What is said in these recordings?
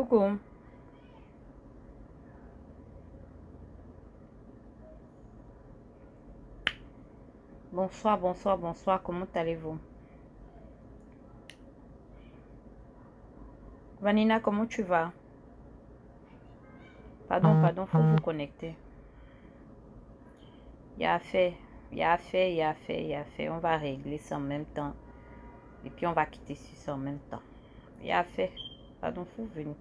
Coucou. Bonsoir, bonsoir, bonsoir. Comment allez-vous? Vanina, comment tu vas? Pardon, faut vous connecter. Il y a fait, il y a fait, il y a fait, il y a fait. On va régler ça en même temps. Et puis on va quitter ça en même temps. Il y a fait. Pardon, faut venir.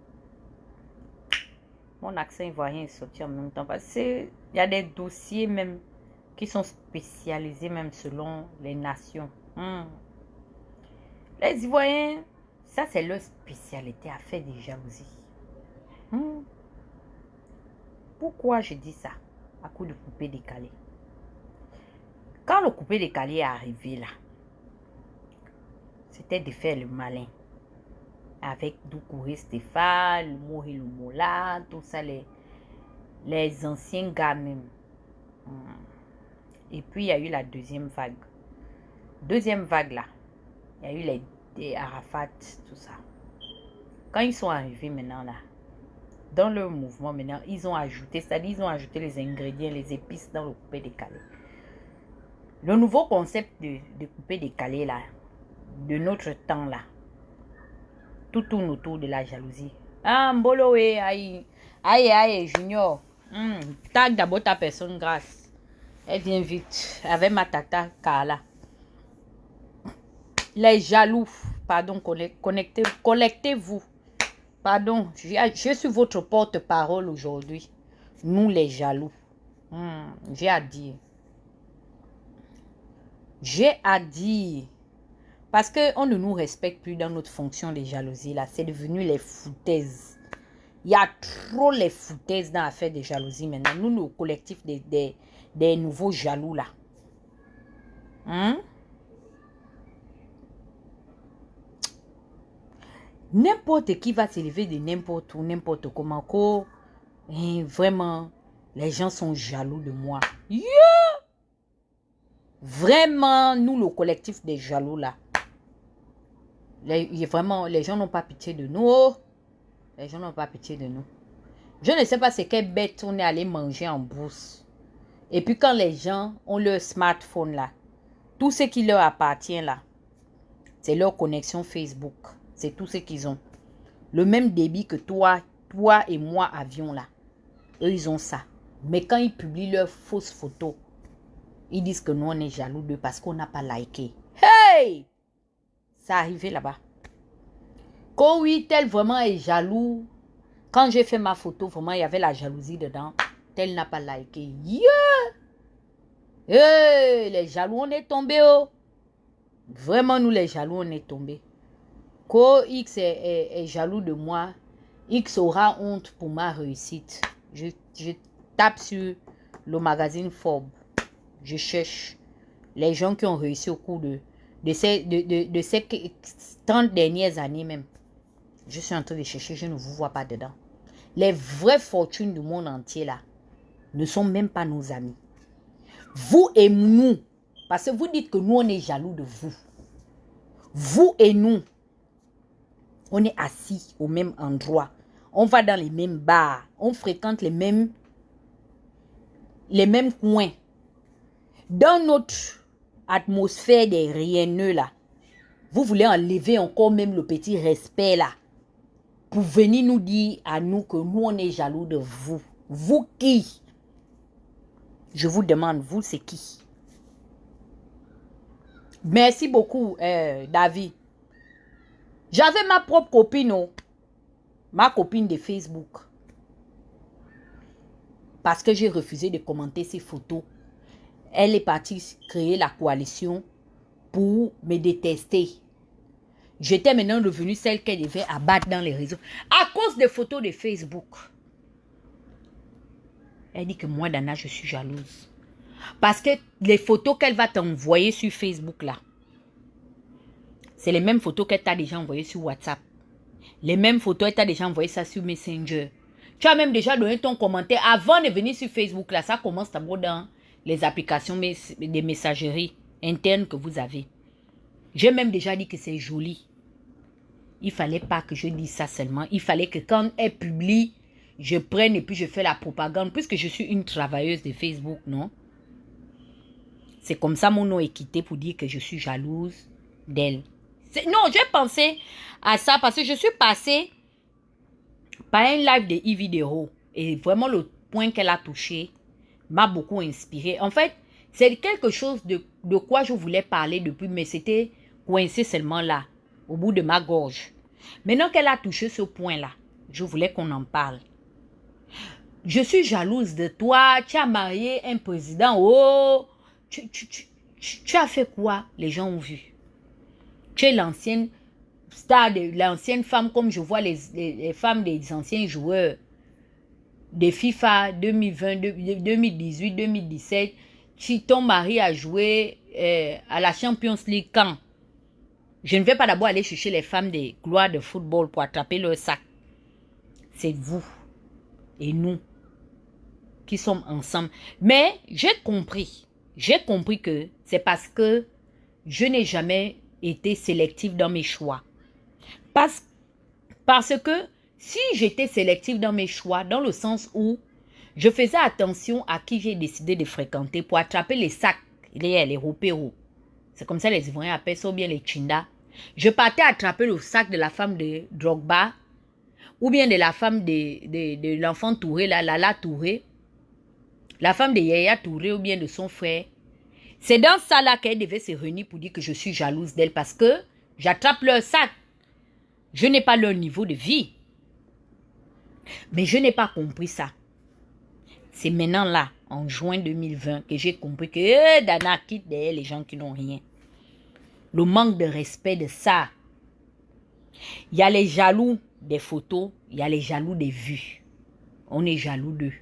Mon accent ivoirien est sorti en même temps. Parce que il y a des dossiers même qui sont spécialisés même selon les nations. Les Ivoiriens, ça c'est leur spécialité à faire des jalousies. Pourquoi je dis ça? À coup de coupé décalé. Quand le coupé décalé est arrivé là, c'était de faire le malin. Avec Doucouré Stéphane, Mohé Lumola, tout ça, les anciens gars même. Et puis il y a eu la deuxième vague. Deuxième vague là, il y a eu les Arafat, tout ça. Quand ils sont arrivés maintenant là, dans leur mouvement maintenant, ils ont ajouté, c'est-à-dire ils ont ajouté les ingrédients, les épices dans le coupé décalé. Le nouveau concept de coupé décalé là, de notre temps là, tout tourne autour de la jalousie. Ah, Mbolo, aïe, Junior. Tag d'abord ta personne grâce. Elle vient vite avec ma tata Carla. Les jaloux, pardon, connectez-vous. Pardon, je suis votre porte-parole aujourd'hui. Nous les jaloux. J'ai à dire. J'ai à dire. Parce qu'on ne nous respecte plus dans notre fonction de jalousie là. C'est devenu les foutaises. Il y a trop les foutaises dans l'affaire de jalousie maintenant. Nous, le collectif des nouveaux jaloux là. N'importe qui va s'élever de n'importe où, n'importe comment. Vraiment, les gens sont jaloux de moi. Yeah! Vraiment, nous, le collectif des jaloux là. Vraiment, les gens n'ont pas pitié de nous. Les gens n'ont pas pitié de nous. Je ne sais pas c'est quelle bête on est allé manger en bourse. Et puis quand les gens ont leur smartphone là, tout ce qui leur appartient là, c'est leur connexion Facebook. C'est tout ce qu'ils ont. Le même débit que toi et moi avions là. Eux, ils ont ça. Mais quand ils publient leurs fausses photos, ils disent que nous, on est jaloux d'eux parce qu'on n'a pas liké. Hey! Ça arrivé là-bas. Quand oui, tel vraiment est jaloux. Quand j'ai fait ma photo, vraiment, il y avait la jalousie dedans. Tel n'a pas liké. Yeah! Hey! Les jaloux, on est tombés. Oh. Vraiment, nous, les jaloux, on est tombés. Quand X est jaloux de moi, X aura honte pour ma réussite. Je tape sur le magazine Forbes. Je cherche les gens qui ont réussi au cours de ces 30 dernières années même. Je suis en train de chercher, je ne vous vois pas dedans. Les vraies fortunes du monde entier là ne sont même pas nos amis. Vous et nous, parce que vous dites que nous on est jaloux de vous. Vous et nous, on est assis au même endroit. On va dans les mêmes bars. On fréquente les mêmes coins. Dans notre atmosphère des rienneux là, vous voulez enlever encore même le petit respect là. Pour venir nous dire à nous que nous on est jaloux de vous. Vous qui? Je vous demande, vous c'est qui? Merci beaucoup David. J'avais ma propre copine, oh. Ma copine de Facebook. Parce que j'ai refusé de commenter ses photos. Elle est partie créer la coalition pour me détester. J'étais maintenant devenue celle qu'elle devait abattre dans les réseaux. À cause des photos de Facebook. Elle dit que moi, Dana, je suis jalouse. Parce que les photos qu'elle va t'envoyer sur Facebook là, c'est les mêmes photos qu'elle t'a déjà envoyées sur WhatsApp. Les mêmes photos, elle t'a déjà envoyé ça sur Messenger. Tu as même déjà donné ton commentaire avant de venir sur Facebook là. Ça commence d'abord dans les applications de messagerie interne que vous avez. J'ai même déjà dit que c'est joli. il fallait pas que je dise ça seulement. Il fallait que quand elle publie, je prenne et puis je fais la propagande. Puisque je suis une travailleuse de Facebook, non? C'est comme ça mon nom est quitté pour dire que je suis jalouse d'elle. Non, j'ai pensé à ça parce que je suis passée par un live de e-vidéo. Et vraiment, le point qu'elle a touché m'a beaucoup inspiré. En fait, c'est quelque chose de quoi je voulais parler depuis, mais c'était coincé seulement là, au bout de ma gorge. Maintenant qu'elle a touché ce point-là, je voulais qu'on en parle. Je suis jalouse de toi. Tu as marié un président. Oh, tu as fait quoi? Les gens ont vu. Tu es l'ancienne star, l'ancienne femme, comme je vois les femmes des anciens joueurs de FIFA 2020, 2018, 2017. Ton mari a joué à la Champions League quand? Je ne vais pas d'abord aller chercher les femmes des gloires de football pour attraper leur sac. C'est vous et nous qui sommes ensemble. Mais j'ai compris que c'est parce que je n'ai jamais été sélective dans mes choix. Parce que si j'étais sélective dans mes choix, dans le sens où je faisais attention à qui j'ai décidé de fréquenter pour attraper les sacs, les ropéros. C'est comme ça les Ivoiriens appellent ça, ou bien les Chinda. Je partais attraper le sac de la femme de Drogba, ou bien de la femme de l'enfant Touré, Lala Touré, la femme de Yaya Touré, ou bien de son frère. C'est dans ça là qu'elle devait se réunir pour dire que je suis jalouse d'elle parce que j'attrape leur sac. Je n'ai pas leur niveau de vie. Mais je n'ai pas compris ça. C'est maintenant là, en juin 2020, que j'ai compris que Dana quitte derrière les gens qui n'ont rien. Le manque de respect de ça. Il y a les jaloux des photos, il y a les jaloux des vues. On est jaloux d'eux.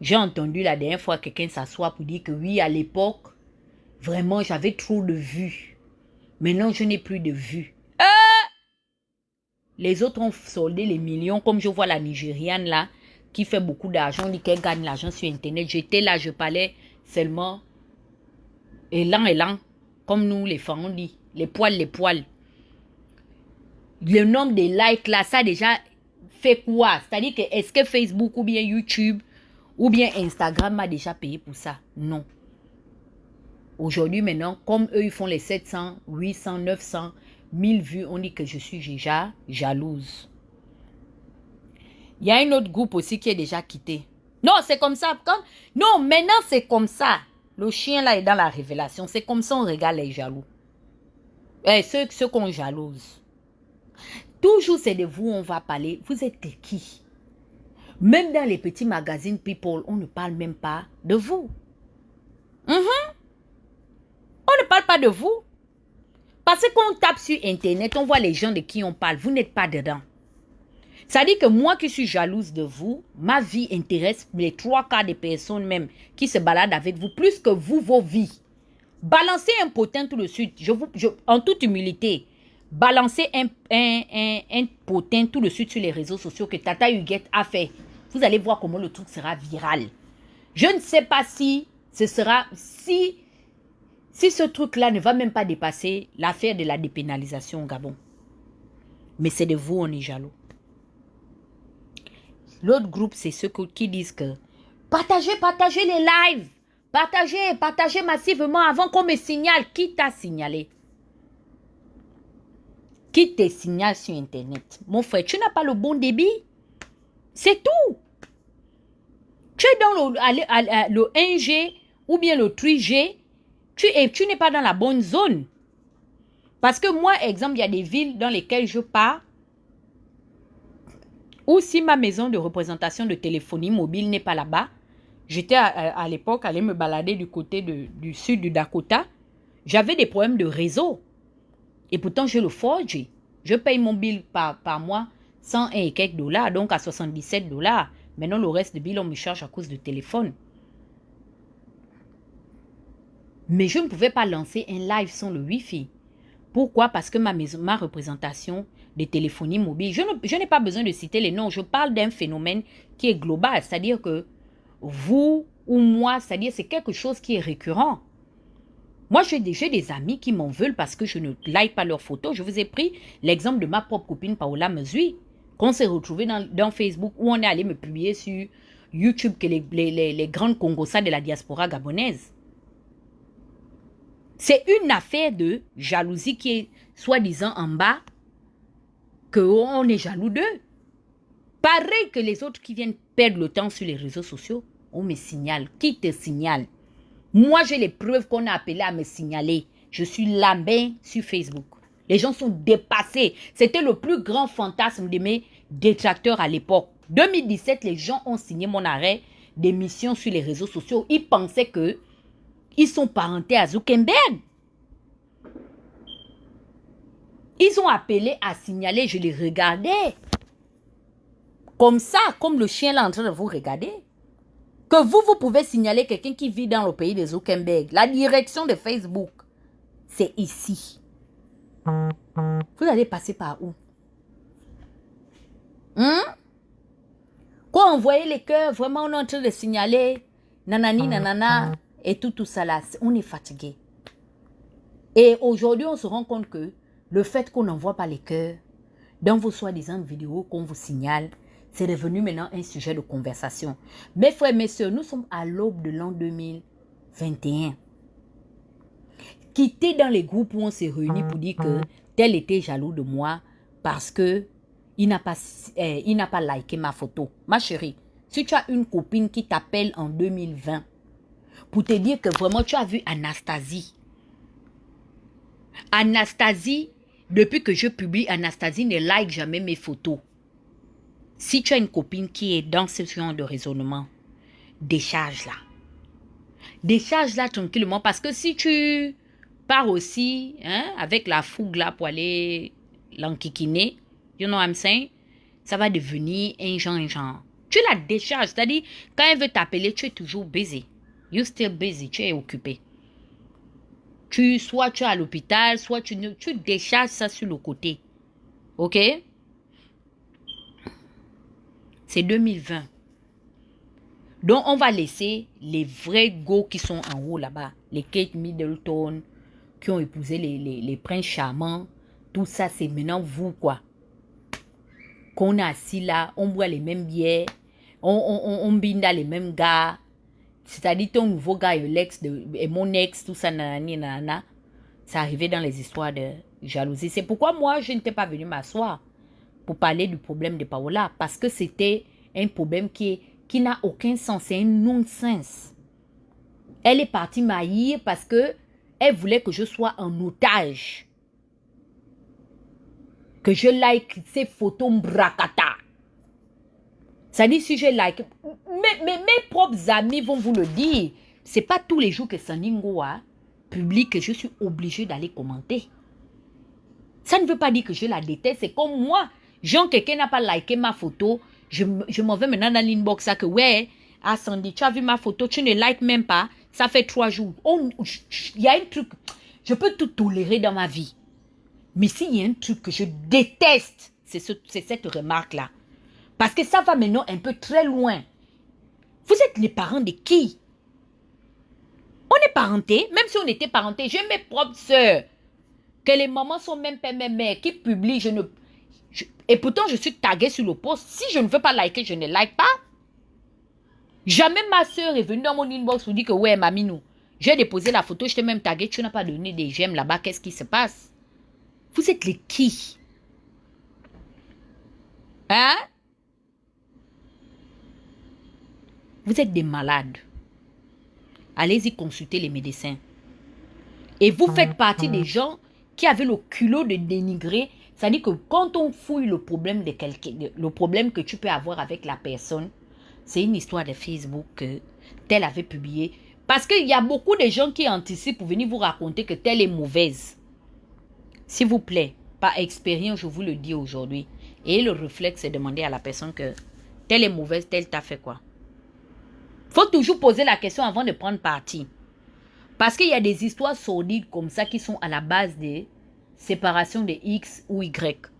J'ai entendu la dernière fois quelqu'un s'asseoir pour dire que oui, à l'époque, vraiment, j'avais trop de vues. Maintenant, je n'ai plus de vues. Les autres ont soldé les millions, comme je vois la Nigériane là, qui fait beaucoup d'argent, dit qu'elle gagne l'argent sur Internet. J'étais là, je parlais seulement élan, comme nous les femmes on dit, les poils. Le nombre de likes là, ça a déjà fait quoi? C'est-à-dire que est-ce que Facebook ou bien YouTube ou bien Instagram m'a déjà payé pour ça? Non. Aujourd'hui maintenant, comme eux ils font les 700, 800, 900, 1000 vues, on dit que je suis déjà jalouse. Il y a un autre groupe aussi qui est déjà quitté. Non, c'est comme ça. Non, maintenant c'est comme ça. Le chien là est dans la révélation. C'est comme ça on regarde les jaloux. Ceux qu'on jalouse. Toujours c'est de vous on va parler. Vous êtes de qui? Même dans les petits magazines People, on ne parle même pas de vous. On ne parle pas de vous. Parce qu'on tape sur Internet, on voit les gens de qui on parle. Vous n'êtes pas dedans. Ça dit que moi qui suis jalouse de vous, ma vie intéresse les 3/4 des personnes même qui se baladent avec vous, plus que vous, vos vies. Balancez un potin tout de suite. En toute humilité, balancez un potin tout de suite sur les réseaux sociaux que Tata Huguette a fait. Vous allez voir comment le truc sera viral. Je ne sais pas si ce sera... Si ce truc-là ne va même pas dépasser l'affaire de la dépénalisation au Gabon. Mais c'est de vous, on est jaloux. L'autre groupe, c'est ceux qui disent que partagez les lives. Partagez massivement avant qu'on me signale. Qui t'a signalé? Qui te signale sur Internet? Mon frère, tu n'as pas le bon débit? C'est tout. Tu es dans le 1G ou bien le 3G. Tu n'es pas dans la bonne zone. Parce que moi, exemple, il y a des villes dans lesquelles je pars ou si ma maison de représentation de téléphonie mobile n'est pas là-bas. J'étais à l'époque allée me balader du côté du sud du Dakota. J'avais des problèmes de réseau. Et pourtant, j'ai le 4G. Je paye mon bill par mois 100 et quelques dollars, donc à 77 $. Maintenant, le reste de bill, on me charge à cause de téléphone. Mais je ne pouvais pas lancer un live sans le Wi-Fi. Pourquoi? Parce que ma représentation de téléphonie mobile, je n'ai pas besoin de citer les noms. Je parle d'un phénomène qui est global. C'est-à-dire que vous ou moi, c'est-à-dire c'est quelque chose qui est récurrent. Moi, j'ai des amis qui m'en veulent parce que je ne like pas leurs photos. Je vous ai pris l'exemple de ma propre copine Paola Mesui, qu'on s'est retrouvé dans Facebook, où on est allé me publier sur YouTube que les grandes Congosas de la diaspora gabonaise. C'est une affaire de jalousie qui est soi-disant en bas, qu'on est jaloux d'eux. Pareil que les autres qui viennent perdre le temps sur les réseaux sociaux, on me signale. Qui te signale? Moi, j'ai les preuves qu'on a appelé à me signaler. Je suis lambin sur Facebook. Les gens sont dépassés. C'était le plus grand fantasme de mes détracteurs à l'époque. 2017, les gens ont signé mon arrêt d'émission sur les réseaux sociaux. Ils pensaient qu'ils sont parentés à Zuckerberg. Ils ont appelé à signaler, je les regardais. Comme ça, comme le chien là en train de vous regarder. Que vous pouvez signaler quelqu'un qui vit dans le pays de Zuckerberg. La direction de Facebook, c'est ici. Vous allez passer par où? Quoi, envoyer les cœurs, vraiment on est en train de signaler, nanani, nanana, et tout ça là, on est fatigué. Et aujourd'hui, on se rend compte que le fait qu'on n'envoie pas les cœurs dans vos soi-disant vidéos qu'on vous signale, c'est devenu maintenant un sujet de conversation. Mes frères, mes soeurs, nous sommes à l'aube de l'an 2021. Quittez dans les groupes où on s'est réunis pour dire que tel était jaloux de moi parce que il n'a pas liké ma photo. Ma chérie, si tu as une copine qui t'appelle en 2020 pour te dire que vraiment tu as vu Anastasie. Anastasie, depuis que je publie, Anastasie ne like jamais mes photos. Si tu as une copine qui est dans ce genre de raisonnement, décharge-la. Décharge-la tranquillement parce que si tu pars aussi avec la fougue là pour aller l'enquiquiner, you know what I'm saying, ça va devenir un genre. Tu la décharges, c'est-à-dire quand elle veut t'appeler, tu es toujours busy. You still busy, tu es occupé. Soit tu es à l'hôpital, soit tu décharges ça sur le côté. Ok? C'est 2020. Donc, on va laisser les vrais go qui sont en haut là-bas. Les Kate Middleton, qui ont épousé les princes charmants. Tout ça, c'est maintenant vous, quoi. Qu'on est assis là, on boit les mêmes bières, on binda les mêmes gars. C'est-à-dire ton nouveau gars et mon ex, tout ça, nanani, nanana. C'est arrivé dans les histoires de jalousie. C'est pourquoi moi, je n'étais pas venue m'asseoir pour parler du problème de Paola. Parce que c'était un problème qui n'a aucun sens. C'est un non-sens. Elle est partie m'haïr parce que elle voulait que je sois en otage. Que je like ces photos mbrakata. Ça dit si je like. Mes propres amis vont vous le dire. C'est pas tous les jours que Saningo publie que je suis obligée d'aller commenter. Ça ne veut pas dire que je la déteste. C'est comme moi. Genre, quelqu'un n'a pas liké ma photo. Je m'en vais maintenant dans l'inbox. Que ouais, Sandy, tu as vu ma photo, tu ne likes même pas. Ça fait 3 jours. Il y a un truc. Je peux tout tolérer dans ma vie. Mais s'il y a un truc que je déteste, c'est cette remarque-là. Parce que ça va maintenant un peu très loin. Vous êtes les parents de qui? On est parentés, même si on était parentés. J'ai mes propres sœurs. Que les mamans sont même pas mes mères qui publient. Et pourtant, je suis taguée sur le post. Si je ne veux pas liker, je ne like pas. Jamais ma soeur est venue dans mon inbox pour dire que ouais, Maminou, j'ai déposé la photo, je t'ai même tagué, tu n'as pas donné des j'aime là-bas. Qu'est-ce qui se passe? Vous êtes les qui? Hein? Vous êtes des malades. Allez-y consulter les médecins. Et vous faites partie des gens qui avaient le culot de dénigrer. C'est-à-dire que quand on fouille le problème de quelqu'un, le problème que tu peux avoir avec la personne, c'est une histoire de Facebook que telle avait publié. Parce qu'il y a beaucoup de gens qui anticipent pour venir vous raconter que telle est mauvaise. S'il vous plaît, par expérience, je vous le dis aujourd'hui. Et le réflexe, c'est demander à la personne que telle est mauvaise, telle t'a fait quoi. Faut toujours poser la question avant de prendre parti. Parce qu'il y a des histoires sordides comme ça qui sont à la base des séparations de X ou Y.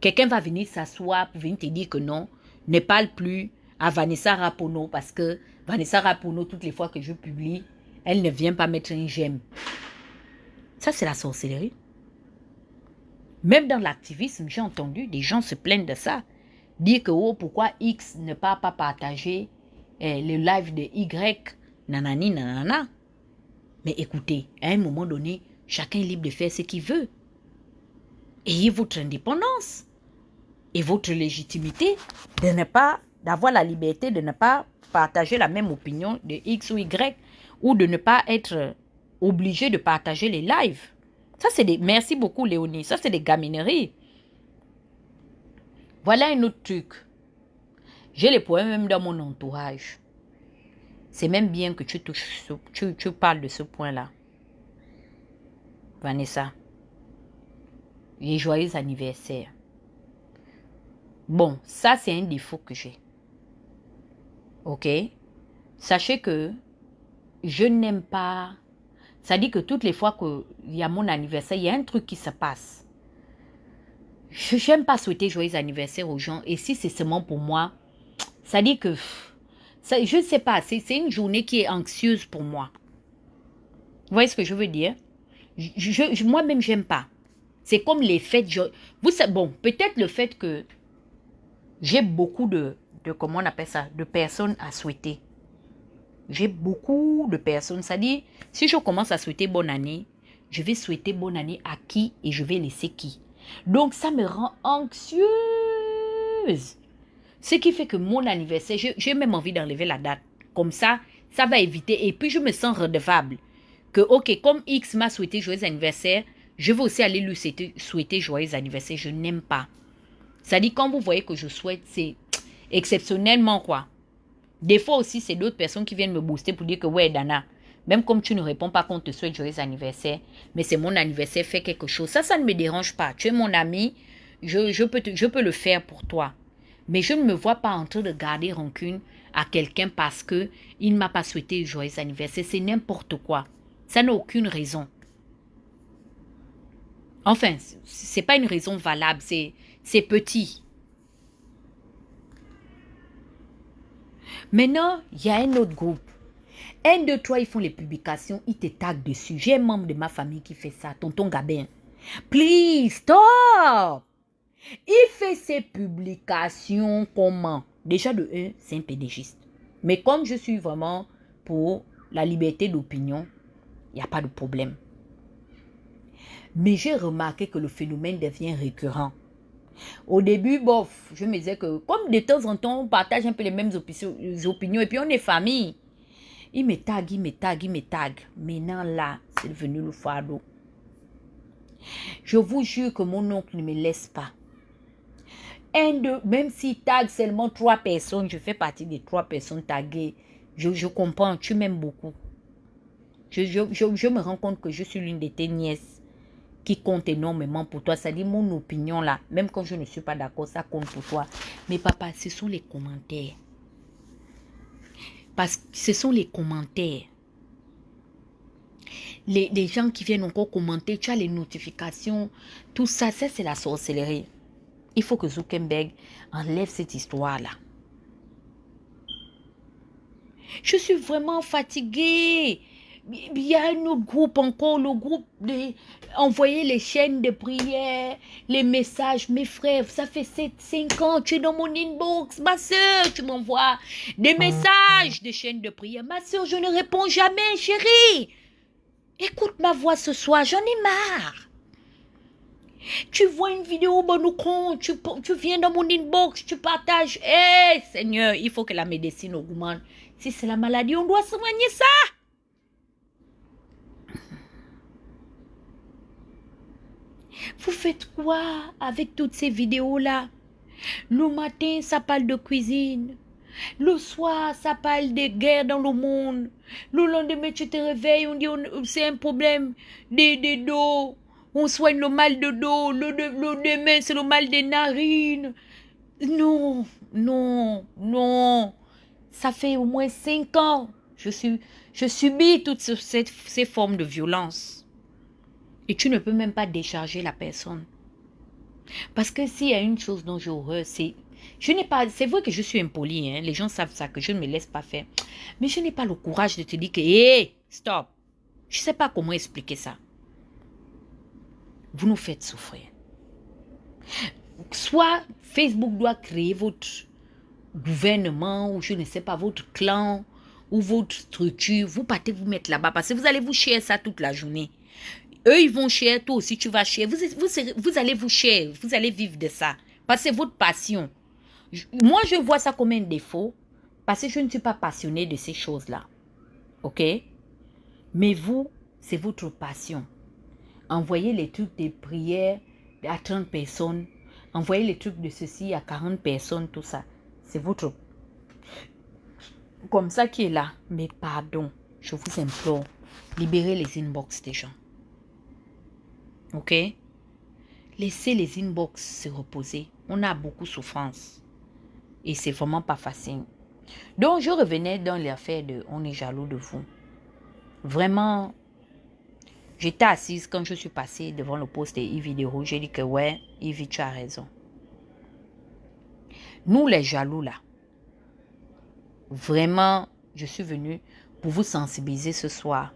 Quelqu'un va venir s'asseoir pour venir te dire que non, ne parle plus à Vanessa Rapono parce que Vanessa Rapono, toutes les fois que je publie, elle ne vient pas mettre un j'aime. Ça, c'est la sorcellerie. Même dans l'activisme, j'ai entendu des gens se plaindre de ça. Dire que, oh, pourquoi X ne peut pas partager le live de Y, nanani, nanana. Mais écoutez, à un moment donné, chacun est libre de faire ce qu'il veut. Ayez votre indépendance et votre légitimité de ne pas, d'avoir la liberté de ne pas partager la même opinion de X ou Y ou de ne pas être obligé de partager les lives. Ça, c'est des... Merci beaucoup, Léonie. Ça, c'est des gamineries. Voilà un autre truc. J'ai les problèmes même dans mon entourage. C'est même bien que tu parles de ce point-là. Vanessa. Et joyeux anniversaire. Bon, ça, c'est un défaut que j'ai. Ok? Sachez que je n'aime pas... Ça dit que toutes les fois qu'il y a mon anniversaire, il y a un truc qui se passe. Je n'aime pas souhaiter joyeux anniversaire aux gens. Et si c'est seulement pour moi, ça dit que... Ça, je ne sais pas, c'est une journée qui est anxieuse pour moi. Vous voyez ce que je veux dire? Moi-même, j'aime pas. C'est comme les fêtes. Vous savez, bon, peut-être le fait que j'ai beaucoup de... Comment on appelle ça? De personnes à souhaiter. J'ai beaucoup de personnes. Ça dit, si je commence à souhaiter bonne année, je vais souhaiter bonne année à qui et je vais laisser qui. Donc, ça me rend anxieuse. Ce qui fait que mon anniversaire, j'ai même envie d'enlever la date. Comme ça va éviter. Et puis, je me sens redevable. Que, ok, comme X m'a souhaité joyeux anniversaire, je vais aussi aller lui souhaiter joyeux anniversaire. Je n'aime pas. Ça dit, quand vous voyez que je souhaite, c'est exceptionnellement quoi. Des fois aussi, c'est d'autres personnes qui viennent me booster pour dire que, ouais, Dana, même comme tu ne réponds pas qu'on te souhaite joyeux anniversaire, mais c'est mon anniversaire, fais quelque chose. Ça ne me dérange pas. Tu es mon ami, je peux le faire pour toi. Mais je ne me vois pas en train de garder rancune à quelqu'un parce qu'il ne m'a pas souhaité joyeux anniversaire. C'est n'importe quoi. Ça n'a aucune raison. Enfin, ce n'est pas une raison valable, c'est petit. Maintenant, il y a un autre groupe. 1, 2, 3, ils font les publications, ils te taguent dessus. J'ai un membre de ma famille qui fait ça, tonton Gabin. Please, stop! Il fait ses publications comment? Déjà de 1, c'est un pédégiste. Mais comme je suis vraiment pour la liberté d'opinion, il n'y a pas de problème. Mais j'ai remarqué que le phénomène devient récurrent. Au début, bof, je me disais que comme de temps en temps, on partage un peu les mêmes opinions et puis on est famille. Il me tague, il me tague, il me tague. Maintenant là, c'est devenu le fardeau. Je vous jure que mon oncle ne me laisse pas. Même s'il tague seulement 3 personnes, je fais partie des 3 personnes taguées. Je comprends, tu m'aimes beaucoup. Je me rends compte que je suis l'une de tes nièces qui compte énormément pour toi. Ça dit mon opinion là, même quand je ne suis pas d'accord, ça compte pour toi. Mais papa, ce sont les commentaires. Parce que ce sont les commentaires. Les gens qui viennent encore commenter, tu as les notifications, tout ça, c'est la sorcellerie. Il faut que Zuckerberg enlève cette histoire-là. Je suis vraiment fatiguée. Il y a un autre groupe encore, le groupe de envoyer les chaînes de prière, les messages. Mes frères, ça fait 5 ans, tu es dans mon inbox. Ma soeur, tu m'envoies des messages de chaînes de prière. Ma soeur, je ne réponds jamais, chérie. Écoute ma voix ce soir, j'en ai marre. Tu vois une vidéo, tu viens dans mon inbox, tu partages. Eh, Seigneur, il faut que la médecine augmente. Si c'est la maladie, on doit soigner ça. Vous faites quoi avec toutes ces vidéos-là? Le matin, ça parle de cuisine. Le soir, ça parle de guerre dans le monde. Le lendemain, tu te réveilles, on dit c'est un problème de dos. On soigne le mal de dos. Le demain, c'est le mal des narines. Non, non, non. Ça fait au moins 5 ans. Je subis toutes ces formes de violence. Et tu ne peux même pas décharger la personne. Parce que s'il y a une chose dont j'ai horreur, c'est vrai que je suis impolie, hein, les gens savent ça, que je ne me laisse pas faire. Mais je n'ai pas le courage de te dire que, hé, stop. Je ne sais pas comment expliquer ça. vous nous faites souffrir. Soit Facebook doit créer votre gouvernement ou je ne sais pas, votre clan ou votre structure. Vous partez vous mettre là-bas parce que vous allez vous share ça toute la journée. Eux, ils vont share, toi aussi tu vas share. Vous allez vous share, vous allez vivre de ça. Parce que c'est votre passion. Moi, je vois ça comme un défaut parce que je ne suis pas passionnée de ces choses-là. OK? Mais vous, c'est votre passion. Envoyez les trucs des prières à 30 personnes. Envoyez les trucs de ceci à 40 personnes, tout ça. C'est votre... Comme ça qui est là. Mais pardon, je vous implore, libérez les inbox des gens. OK? Laissez les inbox se reposer. On a beaucoup de souffrance. Et c'est vraiment pas facile. Donc, je revenais dans l'affaire de « on est jaloux de vous ». Vraiment, j'étais assise quand je suis passée devant le poste de Yves Vidéo. J'ai dit que ouais, Yves, tu as raison. Nous, les jaloux là, vraiment, je suis venue pour vous sensibiliser ce soir.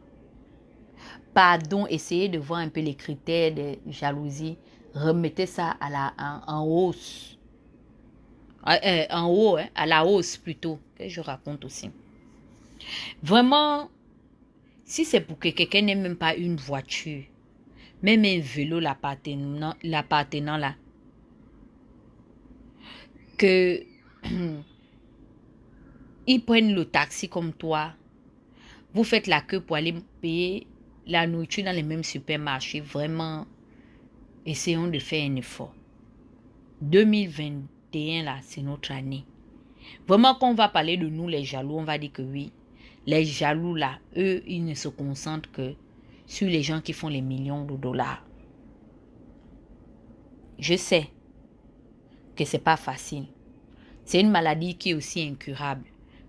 Pardon, essayez de voir un peu les critères de jalousie. Remettez ça en hausse. En haut, hein, à la hausse plutôt, que je raconte aussi. Vraiment, si c'est pour que quelqu'un n'ait même pas une voiture, même un vélo l'appartenant là, que ils prennent le taxi comme toi, vous faites la queue pour aller payer la nourriture dans les mêmes supermarchés, vraiment, essayons de faire un effort. 2021 là, c'est notre année. Vraiment, quand on va parler de nous les jaloux, on va dire que oui, les jaloux là, eux, ils ne se concentrent que sur les gens qui font les millions de dollars. Je sais que c'est pas facile. C'est une maladie qui est aussi incurable.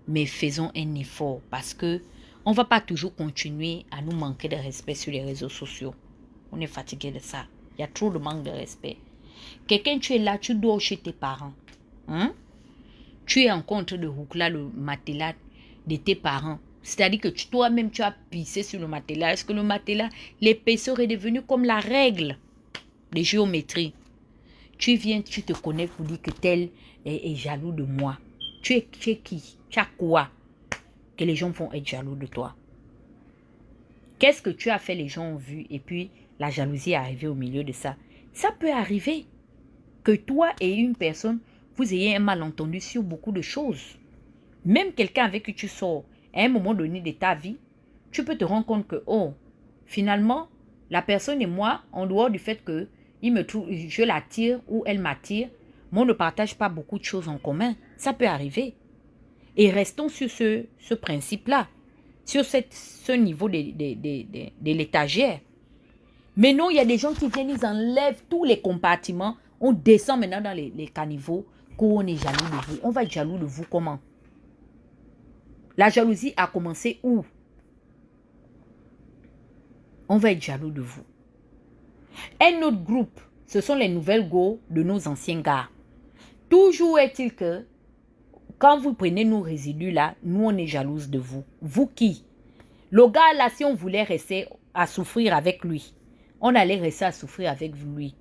Mais faisons un effort parce que on va pas toujours continuer à nous manquer de respect sur les réseaux sociaux. On est fatigué de ça. Il y a trop de manque de respect. Quelqu'un, tu es là, tu dors chez tes parents. Hein? Tu es en train de roucler le matelas de tes parents. C'est-à-dire que toi-même, tu as pissé sur le matelas. Est-ce que le matelas, l'épaisseur est devenue comme la règle de géométrie? Tu viens, tu te connectes pour dire que tel est jaloux de moi. Tu es qui? Tu as quoi que les gens vont être jaloux de toi? Qu'est-ce que tu as fait, les gens ont vu et puis la jalousie est arrivée au milieu de ça? Ça peut arriver que toi et une personne, vous ayez un malentendu sur beaucoup de choses. Même quelqu'un avec qui tu sors, à un moment donné de ta vie, tu peux te rendre compte que, oh, finalement, la personne et moi, en dehors du fait que je l'attire ou elle m'attire, mais on ne partage pas beaucoup de choses en commun. Ça peut arriver. Et restons sur ce principe-là, sur ce niveau de l'étagère. Mais non, il y a des gens qui viennent, ils enlèvent tous les compartiments. On descend maintenant dans les caniveaux, qu'on est jaloux de vous. On va être jaloux de vous comment? La jalousie a commencé où? On va être jaloux de vous. Un autre groupe, ce sont les nouvelles go de nos anciens gars. Toujours est-il que, quand vous prenez nos résidus là, nous on est jalouse de vous. Vous qui? Le gars là, si on voulait rester à souffrir avec lui, on allait rester à souffrir avec lui.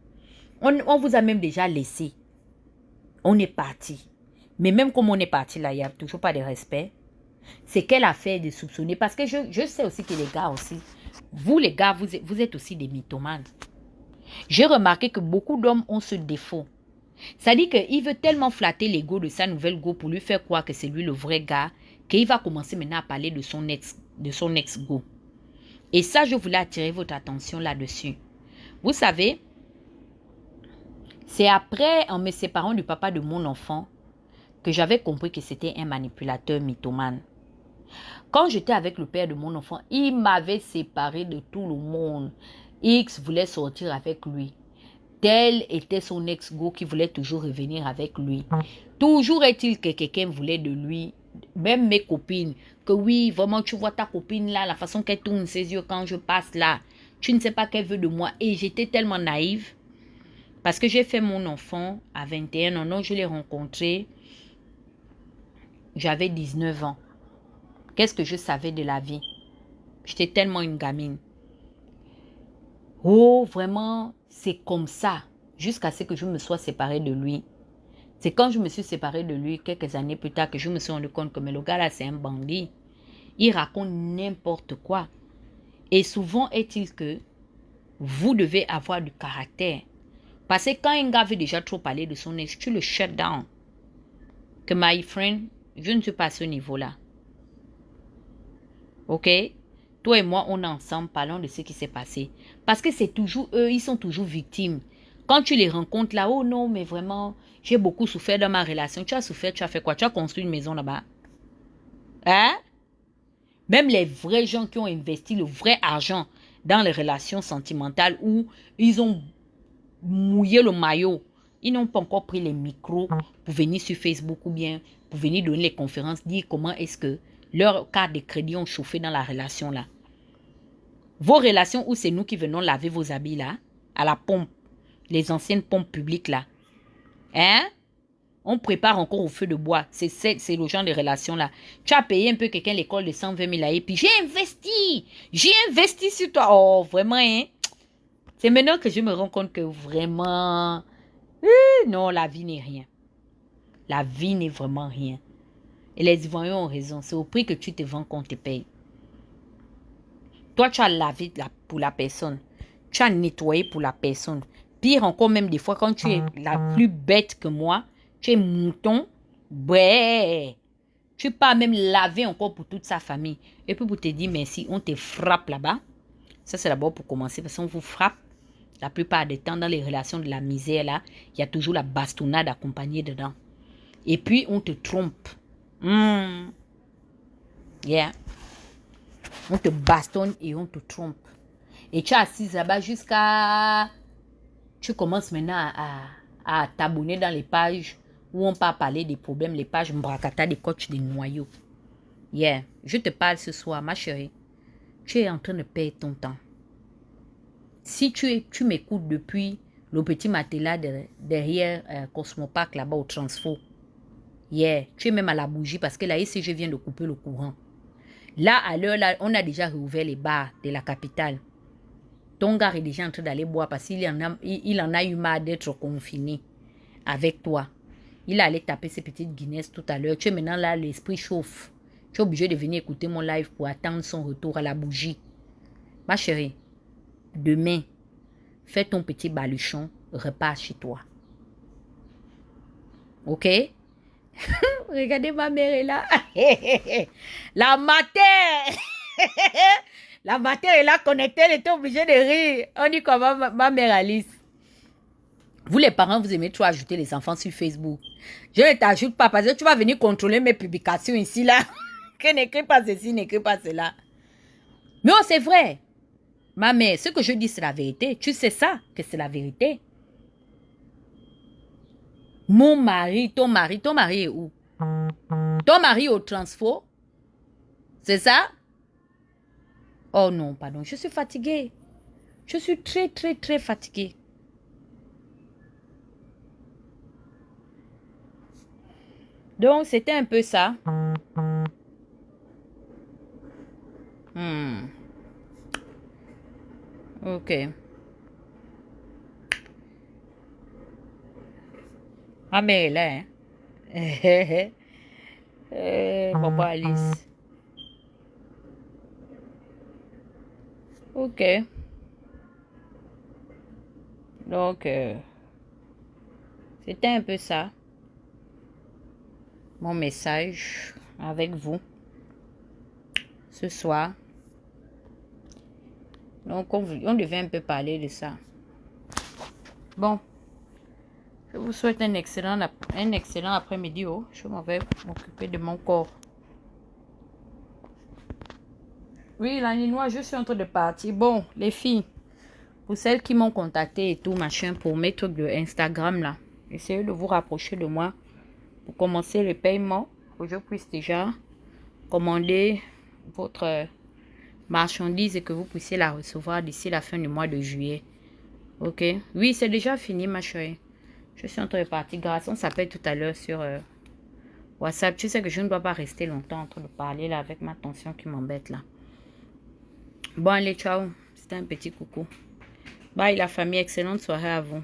On vous a même déjà laissé. On est parti. Mais même comme on est parti là, il n'y a toujours pas de respect. C'est quelle affaire de soupçonner? Parce que je sais aussi que les gars aussi, vous les gars, vous êtes aussi des mythomanes. J'ai remarqué que beaucoup d'hommes ont ce défaut. C'est-à-dire qu'il veut tellement flatter l'ego de sa nouvelle go pour lui faire croire que c'est lui le vrai gars, qu'il va commencer maintenant à parler de son ex-go. Et ça, je voulais attirer votre attention là-dessus. Vous savez, c'est après, en me séparant du papa de mon enfant, que j'avais compris que c'était un manipulateur mythomane. Quand j'étais avec le père de mon enfant, il m'avait séparé de tout le monde. X voulait sortir avec lui. Tel était son ex-go qui voulait toujours revenir avec lui. Toujours est-il que quelqu'un voulait de lui, même mes copines, que oui, vraiment, tu vois ta copine là, la façon qu'elle tourne ses yeux quand je passe là, tu ne sais pas qu'elle veut de moi. Et j'étais tellement naïve, parce que j'ai fait mon enfant à 21 ans, non, je l'ai rencontré, j'avais 19 ans. Qu'est-ce que je savais de la vie? J'étais tellement une gamine. Oh, vraiment, c'est comme ça, jusqu'à ce que je me sois séparée de lui. C'est quand je me suis séparée de lui, quelques années plus tard, que je me suis rendu compte que mais le gars là, c'est un bandit. Il raconte n'importe quoi. Et souvent est-il que vous devez avoir du caractère. Parce que quand un gars veut déjà trop parler de son ex, tu le shut down. Que my friend, je ne suis pas à ce niveau-là. Ok? Toi et moi, on est ensemble, parlons de ce qui s'est passé. Parce que c'est toujours eux, ils sont toujours victimes. Quand tu les rencontres là, oh non, mais vraiment, j'ai beaucoup souffert dans ma relation. Tu as souffert, tu as fait quoi? Tu as construit une maison là-bas. Hein? Même les vrais gens qui ont investi le vrai argent dans les relations sentimentales où ils ont mouillé le maillot, ils n'ont pas encore pris les micros pour venir sur Facebook ou bien pour venir donner les conférences, dire comment est-ce que leur carte de crédit ont chauffé dans la relation là. Vos relations où c'est nous qui venons laver vos habits là, à la pompe, les anciennes pompes publiques là. Hein? On prépare encore au feu de bois. C'est le genre de relation là. Tu as payé un peu quelqu'un l'école de 120 000 et puis j'ai investi sur toi. Oh, vraiment, hein? C'est maintenant que je me rends compte que vraiment, non, la vie n'est rien. La vie n'est vraiment rien. Et les Ivoiriens ont raison. C'est au prix que tu te vends qu'on te paye. Toi, tu as lavé pour la personne. Tu as nettoyé pour la personne. Pire encore, même des fois, quand tu es la plus bête que moi, tu es mouton, ouais. Tu pars même laver encore pour toute sa famille. Et puis pour te dire merci, on te frappe là-bas. Ça, c'est d'abord pour commencer, parce qu'on vous frappe. La plupart des temps, dans les relations de la misère, là, il y a toujours la bastonnade accompagnée dedans. Et puis, on te trompe. Yeah. On te bastonne et on te trompe. Et tu es assise là-bas jusqu'à... Tu commences maintenant à t'abonner dans les pages où on peut parler des problèmes, les pages Mbrakata, des coachs, des noyaux. Yeah. Je te parle ce soir, ma chérie. Tu es en train de perdre ton temps. Si tu m'écoutes depuis le petit matelas derrière Cosmopark là-bas au Transfo, yeah, tu es même à la bougie parce que là, ici, je viens de couper le courant. Là, à l'heure, là, on a déjà réouvert les bars de la capitale. Ton gars est déjà en train d'aller boire parce qu'il en a eu marre d'être confiné avec toi. Il allait taper ses petites Guinness tout à l'heure. Tu es maintenant là, l'esprit chauffe. Tu es obligé de venir écouter mon live pour attendre son retour à la bougie. Ma chérie, demain, fais ton petit baluchon, repars chez toi. Ok? Regardez, ma mère est là. La mater. La mater est là connectée, elle était obligée de rire. On dit comment ma mère Alice. Vous les parents, vous aimez trop ajouter les enfants sur Facebook. Je ne t'ajoute pas parce que tu vas venir contrôler mes publications ici, là. Que n'écris pas ceci, n'écris pas cela. Mais oh, c'est vrai. Ma mère, ce que je dis, c'est la vérité. Tu sais ça, que c'est la vérité. Mon mari, ton mari est où? Ton mari est au Transfo? C'est ça? Oh non, pardon, je suis fatiguée. Je suis très, très, très fatiguée. Donc, c'était un peu ça. Ok. Ah, mais là, hein? Maman Alice. Ok. Donc, c'était un peu ça. Mon message avec vous ce soir. Donc, on devait un peu parler de ça. Bon. Je vous souhaite un excellent après-midi. Oh. Je m'en vais m'occuper de mon corps. Oui, la Ninoise, je suis en train de partir. Bon, les filles, pour celles qui m'ont contacté et tout, machin, pour mes trucs de Instagram, là, essayez de vous rapprocher de moi pour commencer le paiement, pour que je puisse déjà commander votre marchandise et que vous puissiez la recevoir d'ici la fin du mois de juillet. Ok? Oui, c'est déjà fini, ma chérie. Je suis en train de partir. Grâce, on s'appelle tout à l'heure sur WhatsApp. Tu sais que je ne dois pas rester longtemps en train de parler là avec ma tension qui m'embête là. Bon, allez, ciao. C'était un petit coucou. Bye la famille, excellente soirée à vous.